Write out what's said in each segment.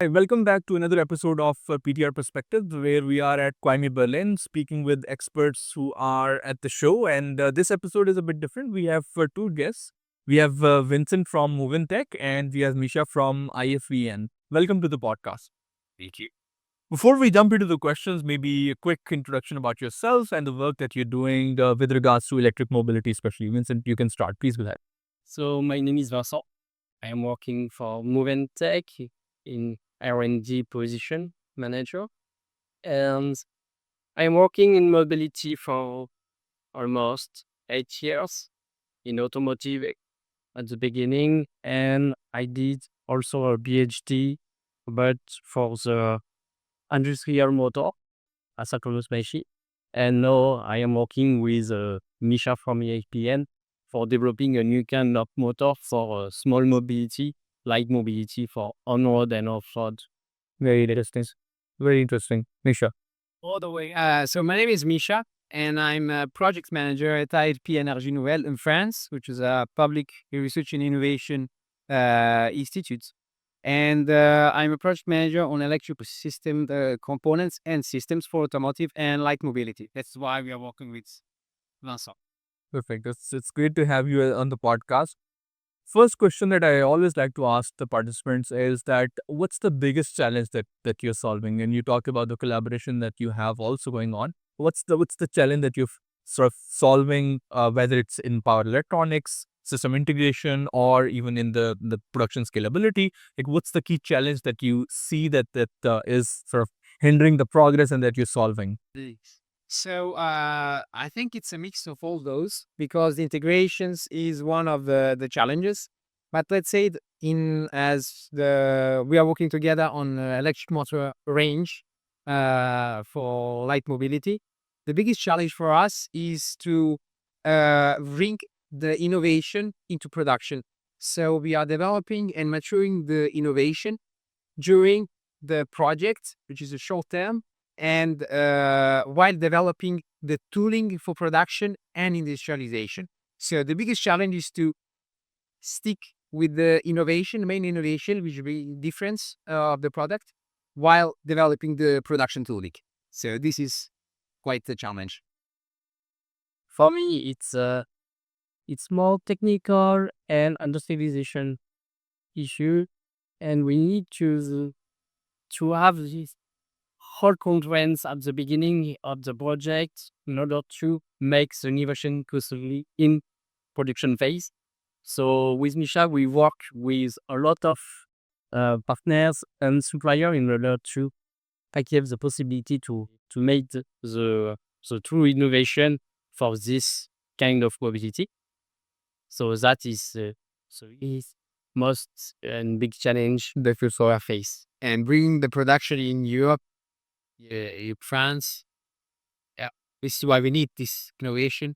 Hi, welcome back to another episode of PTR Perspective, where we are at CWIEME Berlin speaking with experts who are at the show. And this episode is a bit different. We have two guests. We have Vincent from MOV'NTEC and we have Misha from IFP. Welcome to the podcast. Thank you. Before we jump into the questions, maybe a quick introduction about yourself and the work that you're doing with regards to electric mobility, especially. Vincent, you can start. Please go ahead. So my name is Vincent. I am working for MOV'NTEC in R&D position manager, and I am working in mobility for almost 8 years in automotive at the beginning, and I did also a PhD, but for the industrial motor as autonomous machine. And now I am working with Misha from EIPN for developing a new kind of motor for small mobility, light mobility for on-road and off-road. Very interesting. Very interesting. Misha. All the way. So my name is Misha, and I'm a project manager at IFP Energies Nouvelles in France, which is a public research and innovation institute. And I'm a project manager on electrical system components and systems for automotive and light mobility. That's why we are working with Vincent. Perfect. It's great to have you on the podcast. First question that I always like to ask the participants is that what's the biggest challenge that you're solving? And you talk about the collaboration that you have also going on. What's the challenge that you're sort of solving, whether it's in power electronics, system integration, or even in the production scalability? Like, what's the key challenge that you see that is sort of hindering the progress and that you're solving? So I think it's a mix of all those because the integrations is one of the challenges. But let's say we are working together on electric motor range for light mobility. The biggest challenge for us is to bring the innovation into production. So we are developing and maturing the innovation during the project, which is a short term, and while developing the tooling for production and industrialization. So the biggest challenge is to stick with the main innovation, which will be difference of the product, while developing the production tooling. So this is quite the challenge. For me, it's more technical and industrialization issue, and we need to have this whole conference at the beginning of the project in order to make the innovation costly in production phase. So with Misha, we work with a lot of partners and suppliers in order to have the possibility to make the true innovation for this kind of mobility. So that is the most and big challenge the future face. And bringing the production in Europe, France, this is why we need this innovation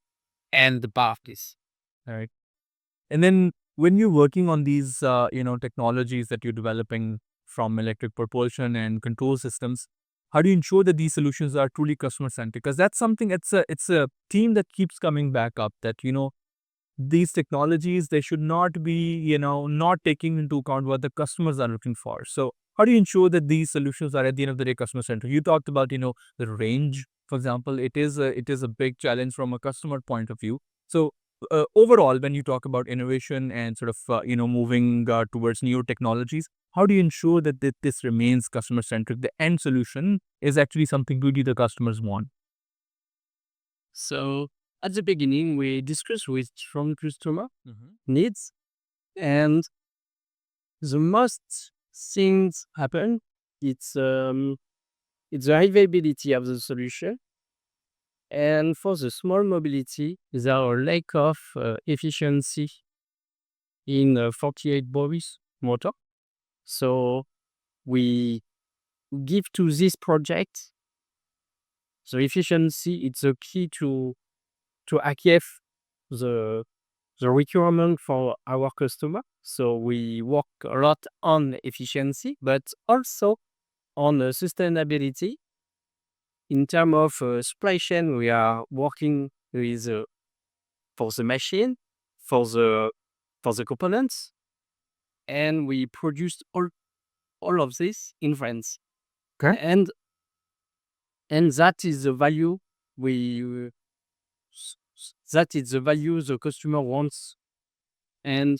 and the partners. All right. And then when you're working on these, technologies that you're developing from electric propulsion and control systems, how do you ensure that these solutions are truly customer centric? Because that's something, it's a theme that keeps coming back up that, these technologies, they should not be, not taking into account what the customers are looking for. So how do you ensure that these solutions are at the end of the day customer centric? You talked about, the range, for example. It is a big challenge from a customer point of view. So overall, when you talk about innovation and sort of, moving towards new technologies, how do you ensure that this remains customer centric? The end solution is actually something really the customers want. So at the beginning, we discuss with from customer needs, and the most things happen. It's the availability of the solution, and for the small mobility, there are lack of efficiency in 48 volts motor. So we give to this project the efficiency. It's a key to achieve the requirement for our customer. So we work a lot on efficiency, but also on sustainability. In terms of supply chain, we are working with for the machine, for the components, and we produce all all of this in France. Okay. And that is the value we that is the value the customer wants, and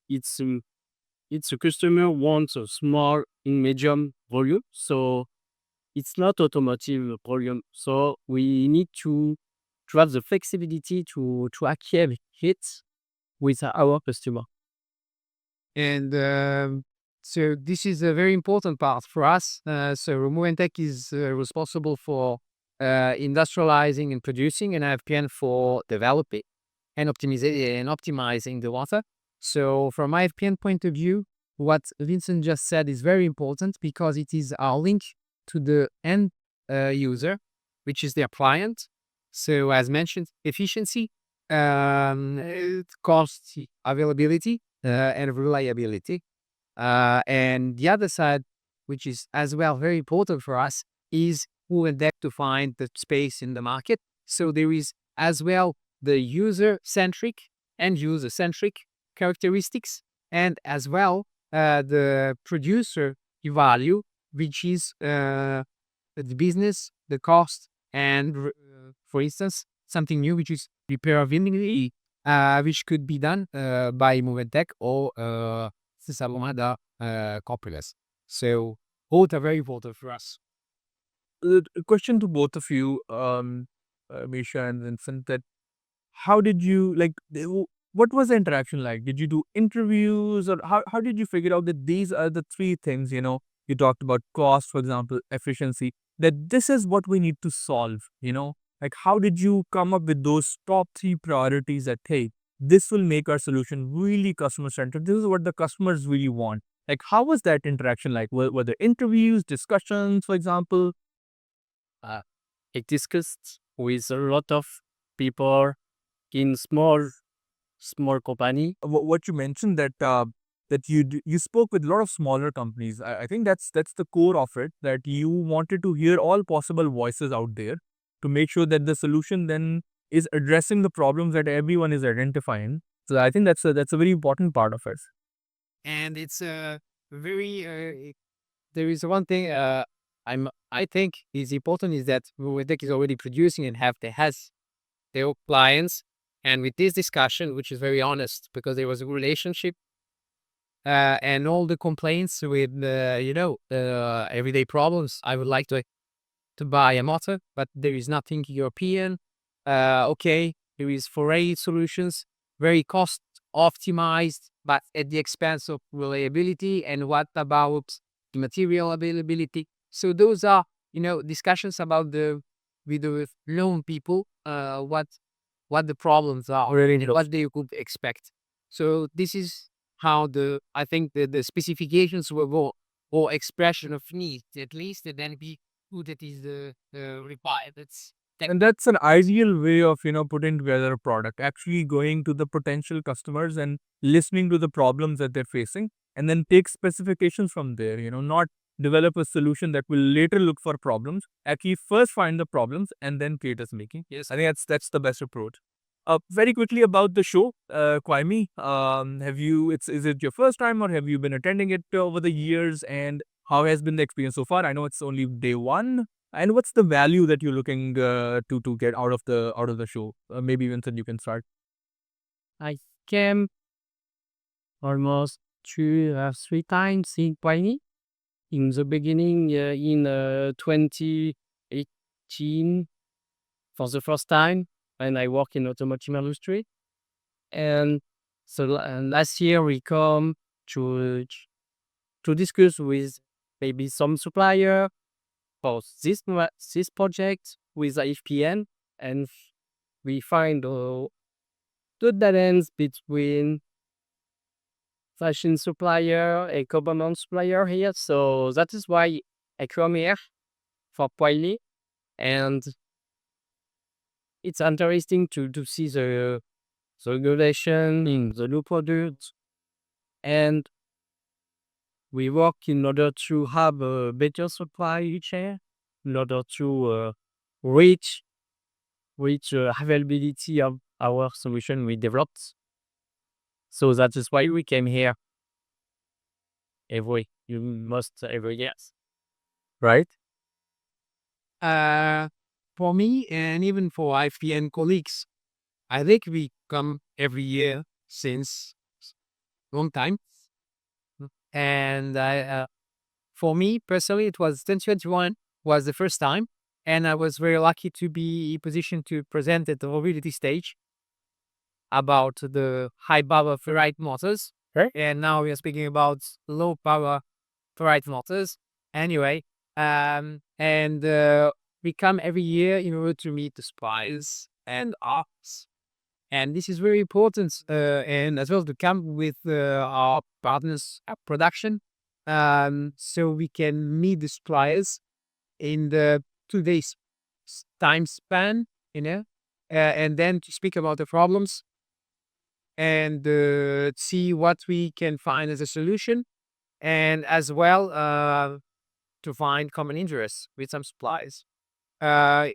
it's a customer wants a small in medium volume, so it's not automotive volume. So we need to have the flexibility to achieve it with our customer. And so this is a very important part for us. So MOV'NTEC is responsible for industrializing and producing, and IFPN for developing and optimizing the water. So from IFPN point of view, what Vincent just said is very important because it is our link to the end user, which is their client. So as mentioned, efficiency, cost, availability, and reliability. And the other side, which is as well very important for us, is who adapt to find the space in the market. So there is as well the user-centric and user-centric characteristics, and as well the producer value, which is the business, the cost, and for instance, something new, which is repairability, which could be done by MOV'NTEC or some other copiers. So both are very important for us. A question to both of you, Misha and Vincent, that how did you what was the interaction like? Did you do interviews, or how did you figure out that these are the three things, you talked about cost, for example, efficiency, that this is what we need to solve, Like, how did you come up with those top three priorities that, hey, this will make our solution really customer centered? This is what the customers really want. Like, how was that interaction like? Were there interviews, discussions, for example? I discussed with a lot of people in small company. What you mentioned, that you spoke with a lot of smaller companies. I think that's the core of it, that you wanted to hear all possible voices out there to make sure that the solution then is addressing the problems that everyone is identifying. So I think that's a very important part of it. And it's a very there is one thing I think is important is that MOV'NTEC is already producing and has their clients, and with this discussion, which is very honest, because there was a relationship and all the complaints with everyday problems. I would like to buy a motor, but there is nothing European. Okay, there is foray solutions, very cost optimized, but at the expense of reliability. And what about the material availability? So those are discussions about with the loan people, what the problems are, what they could expect. So this is how I think the specifications were more or expression of needs, at least, and then be who that is the required. And that's an ideal way of, putting together a product, actually going to the potential customers and listening to the problems that they're facing, and then take specifications from there, not develop a solution that will later look for problems. Actually, first find the problems and then create a making. Yes. I think that's the best approach. Very quickly about the show, CWIEME. Is it your first time, or have you been attending it over the years? And how has been the experience so far? I know it's only day one. And what's the value that you're looking to get out of the show? Maybe Vincent, you can start. I came almost 3 times in CWIEME. In the beginning, in 2018, for the first time, when I work in automotive industry. And so last year we come to discuss with maybe some supplier for this project with IFPN, and we find the balance between fashion supplier and component supplier here. So that is why I come here for CWIEME, and it's interesting to see the regulation in the new product, and we work in order to have a better supply chain, in order to reach availability of our solution we developed. So that is why we came here every you must every year. right? For me and even for IFPN colleagues, I think we come every year since long time. And for me personally, it was 2021 was the first time, and I was very lucky to be positioned to present at the mobility stage about the high power ferrite motors. Okay. And now we are speaking about low power ferrite motors. Anyway, and we come every year in order to meet the suppliers and us. And this is very important, and as well to come with our partners at production, so we can meet the suppliers in the 2 days time span, and then to speak about the problems and see what we can find as a solution, and as well to find common interests with some suppliers. The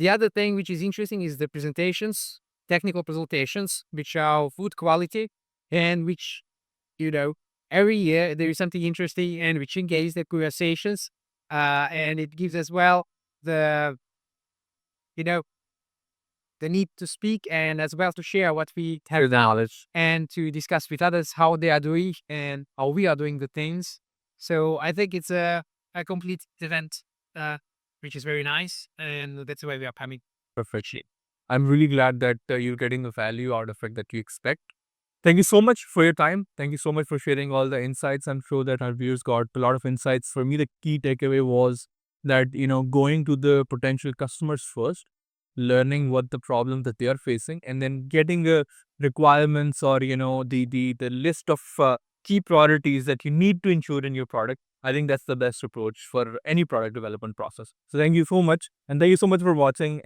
other thing which is interesting is the presentations, technical presentations, which are food quality and which, every year there is something interesting and which engage the conversations, and it gives as well the, the need to speak and as well to share what we have knowledge and to discuss with others how they are doing and how we are doing the things. So I think it's a complete event, which is very nice, and that's why we are coming. Perfectly. I'm really glad that you're getting the value out of it that you expect. Thank you so much for your time. Thank you so much for sharing all the insights. I'm sure that our viewers got a lot of insights. For me, the key takeaway was that, going to the potential customers first, learning what the problem that they are facing, and then getting the requirements or, the list of key priorities that you need to ensure in your product. I think that's the best approach for any product development process. So thank you so much. And thank you so much for watching.